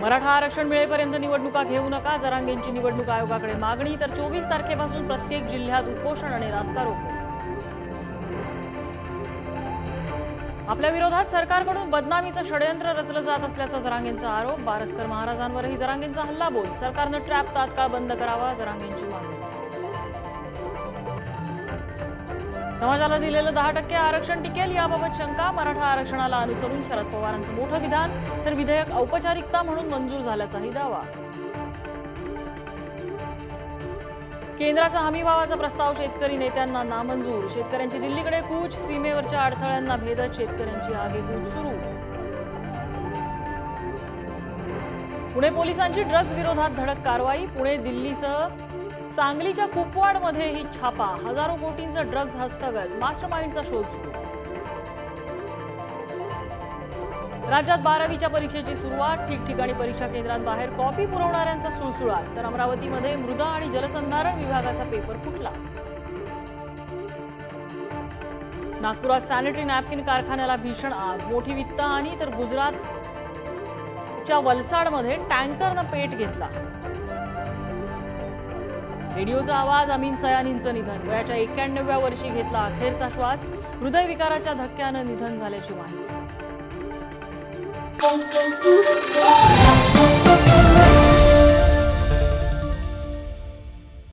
मराठा आरक्षण मिळेपर्यंत निवडणुका घेऊ नका, जरांगेंची निवडणूक आयोगाकडे मागणी। तर 24 तारखेपासून प्रत्येक जिल्ह्यात उपोषण आणि रास्ता रोको। आपल्या विरोधात सरकारकडून बदनामीचं षडयंत्र रचलं जात असल्याचा जरांगेंचा आरोप। बारस्कर महाराजांवरही जरांगेंचा हल्लाबोल। सरकारनं ट्रॅप तात्काळ बंद करावा, जरांगेंची मागणी। समाजाला दिलेलं 10% आरक्षण टिकेल याबाबत शंका। मराठा आरक्षणाला अनुसरून शरद पवारांचं मोठं विधान, तर विधेयक औपचारिकता म्हणून मंजूर झाल्याचाही दावा। केंद्राचा हमीभावाचा प्रस्ताव शेतकरी नेत्यांना नामंजूर। शेतकऱ्यांची दिल्लीकडे कूच। सीमेवरच्या अडथळ्यांना भेदत शेतकऱ्यांची आगेकूच सुरू। पुणे पोलिसांची ड्रग्ज विरोधात धडक कारवाई। पुणे, दिल्लीसह सांगलीच्या कुपवाडमध्येही छापा। हजारो कोटींचा ड्रग्ज हस्तगत। मास्टरमाइंडचा शोध सुरू। राज्यात 12वीच्या परीक्षेची सुरुवात। ठिकठिकाणी परीक्षा केंद्रांबाहेर कॉपी पुरवणाऱ्यांचा सुळसुळाट। तर अमरावतीमध्ये मृदा आणि जलसंधारण विभागाचा पेपर फुटला। नागपुरात सॅनिटरी नॅपकिन कारखान्याला भीषण आग। मोठी वित्तहानी। तर गुजरातच्या वलसाडमध्ये टँकरनं पेट घेतला। रेडिओचा आवाज। अमीन सयानींचं निधन। वयाच्या 91व्या वर्षी घेतला अखेरचा श्वास। हृदयविकाराच्या धक्क्यानं निधन झाल्याची माहिती।